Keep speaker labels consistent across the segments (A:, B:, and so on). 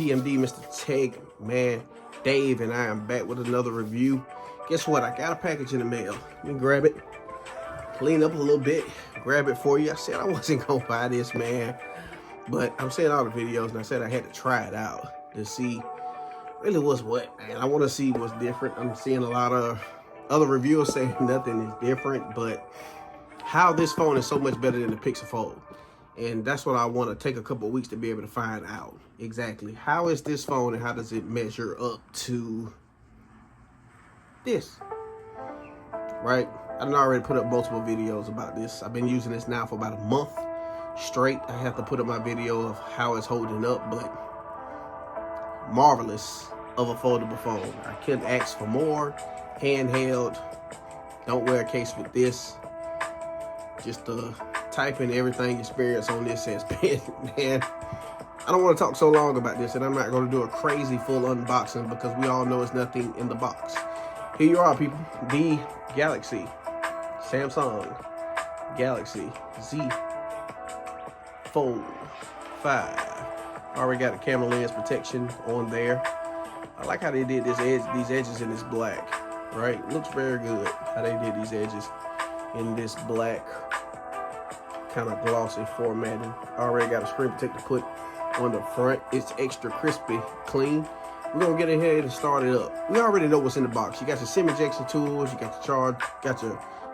A: TMD, Mr. TechManDave, and I am back with another review. Guess what? I got a package in the mail. Let me grab it, clean up a little bit, grab it for you. I said I wasn't gonna buy this, man, but I'm seeing all the videos, and I said I had to try it out to see really what's what, man. I want to see what's different. I'm seeing a lot of other reviewers saying nothing is different, but how this phone is so much better than the Pixel Fold. And that's what I want to take a couple of weeks to be able to find out exactly. How is this phone and how does it measure up to this? Right? I've already put up multiple videos about this. I've been using this now for about a month straight. I have to put up my video of how it's holding up, but marvelous of a foldable phone. I couldn't ask for more. Handheld. Don't wear a case with this. Just typing everything experience on this has been, man, I don't want to talk so long about this, and I'm not going to do a crazy full unboxing because we all know it's nothing in the box. Here you are, people. The Galaxy, Samsung Galaxy Z Fold 5. Already got a camera lens protection on there. I like how they did these edges in this black, right? Looks very good how they did these edges in this black kind of glossy formatting. Already got a screen protector put on the front. It's extra crispy clean. We're gonna get ahead and start it up. We already know what's in the box. You got your SIM injection tools, you got your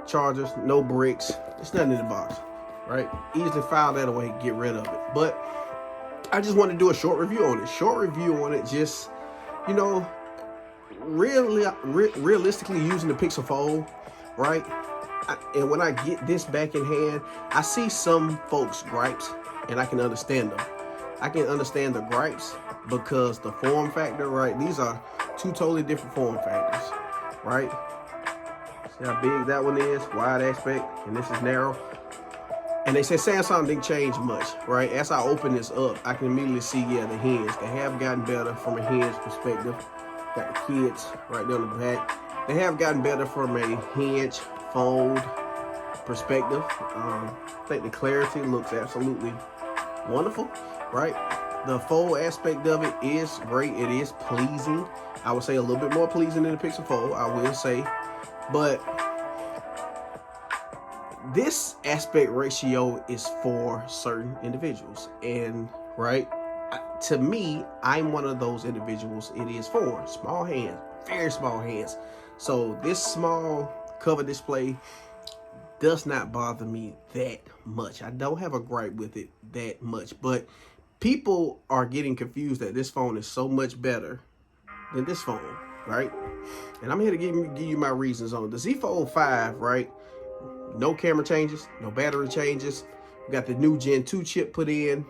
A: chargers, no bricks. It's nothing in the box, right? Easily file that away, get rid of it. But I just want to do a short review on it. Just, you know, realistically using the Pixel Fold, right? And when I get this back in hand, I see some folks' gripes, and I can understand them. I can understand the gripes because the form factor, right? These are two totally different form factors, right? See how big that one is, wide aspect, and this is narrow. And they say Samsung didn't change much, right? As I open this up, I can immediately see, yeah, the hinge. They have gotten better from a hinge perspective. Got the kids right there on the back. They have gotten better from a hinge fold perspective. I think the clarity looks absolutely wonderful, right? The fold aspect of it is great. It is pleasing. I would say a little bit more pleasing than the Pixel Fold, I will say. But this aspect ratio is for certain individuals. And, right, to me, I'm one of those individuals it is for. Small hands, very small hands. So this small cover display does not bother me that much. I don't have a gripe with it that much, but people are getting confused that this phone is so much better than this phone, right? And I'm here to give you my reasons on it. The Z Fold 5, right? No camera changes, no battery changes. We got the new Gen 2 chip put in,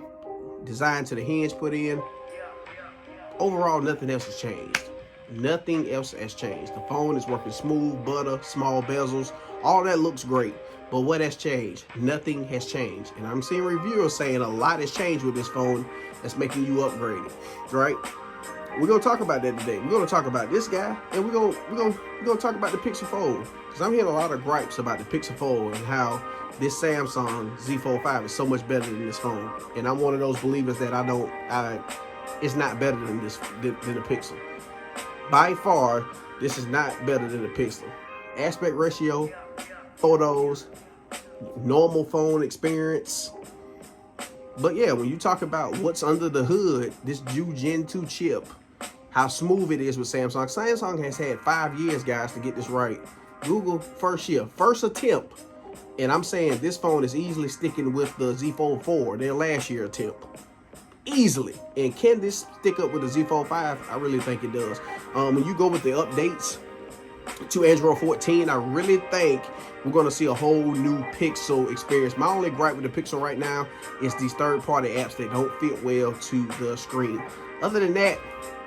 A: designed to the hinge put in. Overall, nothing else has changed. Nothing else has changed. The phone is working smooth, butter, small bezels. All that looks great. But what has changed? Nothing has changed. And I'm seeing reviewers saying a lot has changed with this phone that's making you upgrade it, right? We're gonna talk about that today. We're gonna talk about this guy, and we're gonna talk about the Pixel Fold. Because I'm hearing a lot of gripes about the Pixel Fold and how this Samsung Z Fold 5 is so much better than this phone. And I'm one of those believers that it's not better than the Pixel. By far, this is not better than the Pixel. Aspect ratio, photos, normal phone experience. But yeah, when you talk about what's under the hood, this new Gen 2 chip, how smooth it is with Samsung. Samsung has had 5 years, guys, to get this right. Google first year, first attempt. And I'm saying this phone is easily sticking with the Z Fold 4, their last year attempt. Easily. And can this stick up with the Z Fold 5? I really think it does. When you go with the updates to Android 14, I really think we're going to see a whole new Pixel experience. My only gripe with the Pixel right now is these third-party apps that don't fit well to the screen. Other than that,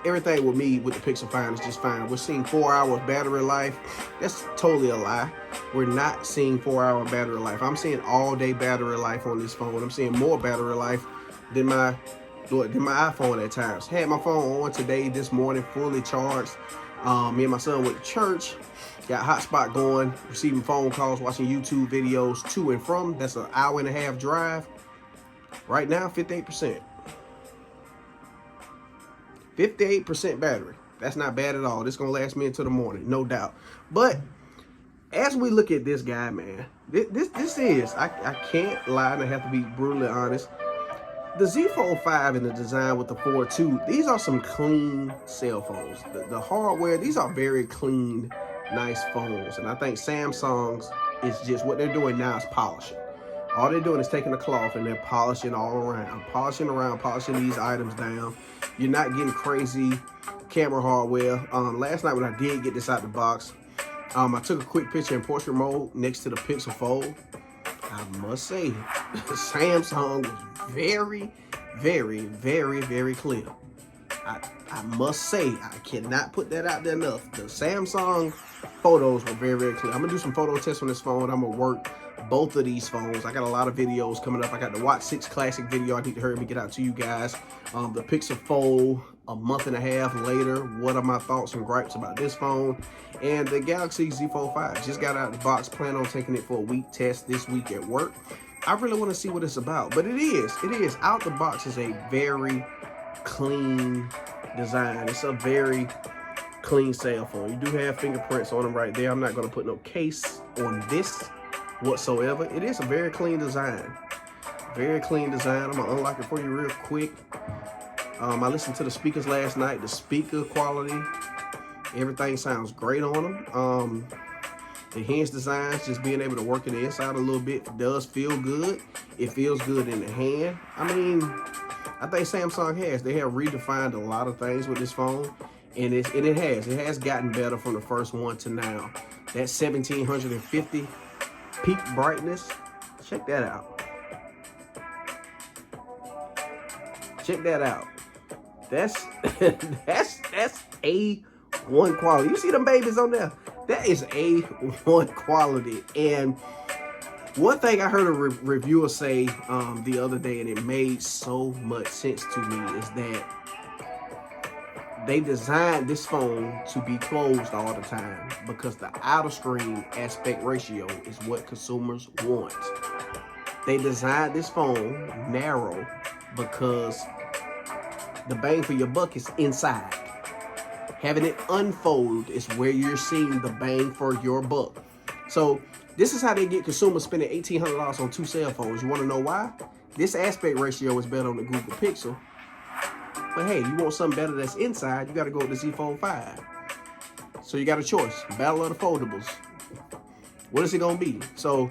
A: everything with me with the Pixel 5 is just fine. We're seeing 4 hours battery life. That's totally a lie. We're not seeing 4-hour battery life. I'm seeing all-day battery life on this phone. I'm seeing more battery life than my iPhone at times. Had my phone on today, this morning, fully charged. Me and my son went to church, got hotspot going, receiving phone calls, watching YouTube videos to and from. That's an hour-and-a-half drive. Right now, 58%. 58% battery. That's not bad at all. This gonna last me until the morning, no doubt. But as we look at this guy, man, this is, I can't lie and I have to be brutally honest. The Z Fold 5 and the design with the 4.2, these are some clean cell phones. The hardware, these are very clean, nice phones. And I think Samsung's is just, what they're doing now is polishing. All they're doing is taking the cloth and they're polishing all around. Polishing these items down. You're not getting crazy camera hardware. Last night when I did get this out the box, I took a quick picture in portrait mode next to the Pixel Fold. I must say, Samsung was very, very, very, very clear. I must say, I cannot put that out there enough. The Samsung photos were very, very clear. I'm gonna do some photo tests on this phone. I'm gonna work both of these phones. I got a lot of videos coming up. I got the Watch 6 Classic video I need to hurry up and get out to you guys. The Pixel Fold a month and a half later. What are my thoughts and gripes about this phone? And the Galaxy Z Fold 5. Just got out of the box. Plan on taking it for a week test this week at work. I really want to see what it's about. But it is. Out the box is a very clean design. It's a very clean cell phone. You do have fingerprints on them right there. I'm not going to put no case on this whatsoever. It is a very clean design. Very clean design. I'm going to unlock it for you real quick. I listened to the speakers last night. The speaker quality, everything sounds great on them. The hinge designs, just being able to work it inside a little bit, does feel good. It feels good in the hand. I mean, I think Samsung they have redefined a lot of things with this phone, and it has gotten better from the first one to now. That 1750 peak brightness, check that out. Check that out. That's A1 quality. You see them babies on there? That is A1 quality. And one thing I heard a reviewer say the other day, and it made so much sense to me, is that they designed this phone to be closed all the time because the outer screen aspect ratio is what consumers want. They designed this phone narrow because the bang for your buck is inside. Having it unfold is where you're seeing the bang for your buck. So this is how they get consumers spending $1,800 on two cell phones. You want to know why? This aspect ratio is better on the Google Pixel. But hey, you want something better that's inside, you got to go with the Z Fold 5. So you got a choice. Battle of the foldables. What is it going to be? So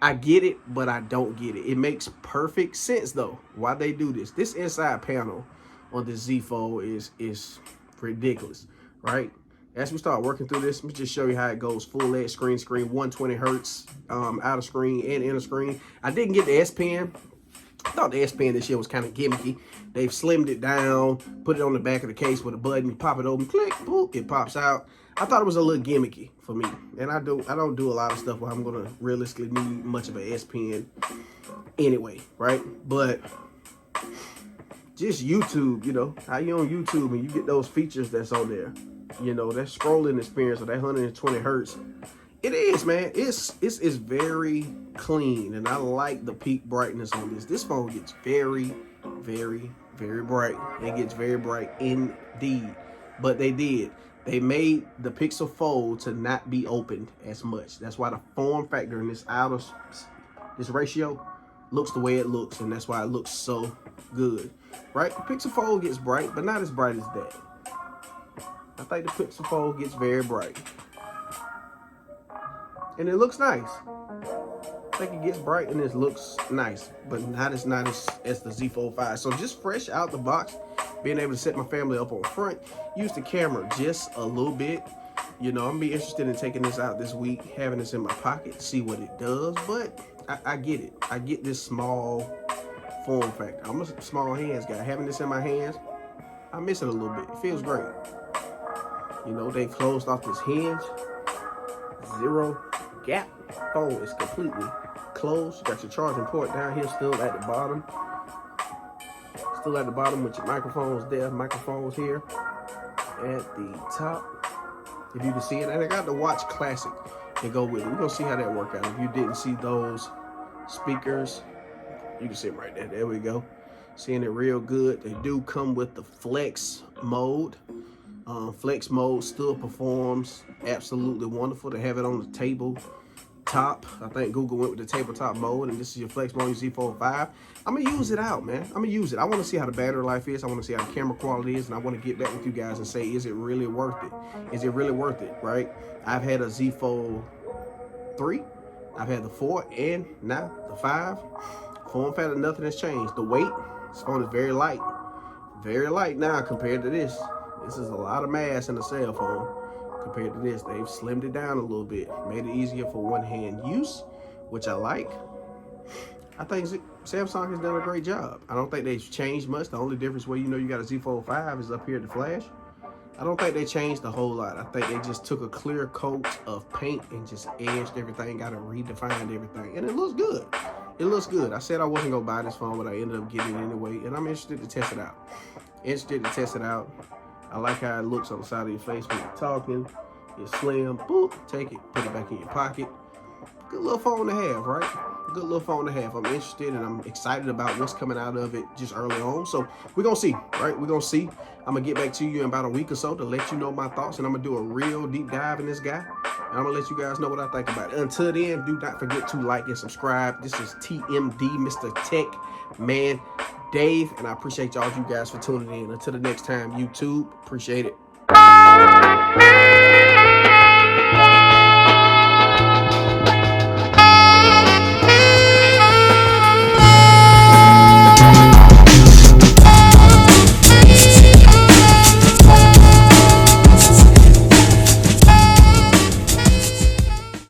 A: I get it, but I don't get it. It makes perfect sense, though, why they do this. This inside panel on the Z Fold is ridiculous, right? As we start working through this, let me just show you how it goes. Full LED screen, 120 hertz, outer screen and inner screen. I didn't get the S Pen. I thought the S Pen this year was kind of gimmicky. They've slimmed it down, put it on the back of the case with a button, you pop it open, click, boop, it pops out. I thought it was a little gimmicky for me. And I don't do a lot of stuff where I'm gonna realistically need much of an S Pen anyway, right? But just YouTube, you know, how you on YouTube and you get those features that's on there, you know, that scrolling experience of that 120 hertz. It is, man. It's very clean, and I like the peak brightness on this. This phone gets very, very, very bright. It gets very bright indeed. But they made the Pixel Fold to not be opened as much. That's why the form factor in this ratio looks the way it looks, and that's why it looks so good, right? The Pixel Fold gets bright, but not as bright as that. I think the Pixel Fold gets very bright, and it looks nice. I think it gets bright and it looks nice, but not as nice as the Z Fold 5. So just fresh out the box, being able to set my family up on front, use the camera just a little bit. You know, I'm gonna be interested in taking this out this week, having this in my pocket, see what it does. But I get it. I get this small form factor. I'm a small hands guy. Having this in my hands, I miss it a little bit. It feels great. You know, they closed off this hinge. Zero gap. Phone is completely closed. You got your charging port down here still at the bottom. Still at the bottom with your microphones there, microphones here at the top. If you can see it. And I got the Watch Classic to go with it. We're going to see how that work out. If you didn't see those speakers, you can see them right there. There we go. Seeing it real good. They do come with the flex mode. Flex mode still performs absolutely wonderful. To have it on the table top. I think Google went with the tabletop mode, and this is your flex mode, your Z Fold 5. I'm gonna use it out, man. I'm gonna use it. I want to see how the battery life is. I want to see how the camera quality is, and I want to get back with you guys and say, is it really worth it? Is it really worth it, right? I've had a Z Fold 3, I've had the 4, and now the 5. Form factor, nothing has changed. The weight, this phone is very light now compared to this. This is a lot of mass in a cell phone. Compared to this, they've slimmed it down a little bit, made it easier for one-hand use, which I like. I think Samsung has done a great job. I don't think they've changed much. The only difference where you got a Z Fold 5 is up here at the flash. I don't think they changed a whole lot. I think they just took a clear coat of paint and just edged everything, got it redefined everything, and it looks good. It looks good. I said I wasn't gonna buy this phone, but I ended up getting it anyway, and I'm interested to test it out. I like how it looks on the side of your face when you're talking. It's slim, boop, take it, put it back in your pocket. Good little phone to have, right? Good little phone to have. I'm interested and I'm excited about what's coming out of it just early on. So we're gonna see, right? We're gonna see. I'm gonna get back to you in about a week or so to let you know my thoughts, and I'm gonna do a real deep dive in this guy. And I'm gonna let you guys know what I think about it. Until then, do not forget to like and subscribe. This is TMD, Mr. TechManDave, and I appreciate all you guys for tuning in. Until the next time, YouTube, appreciate it.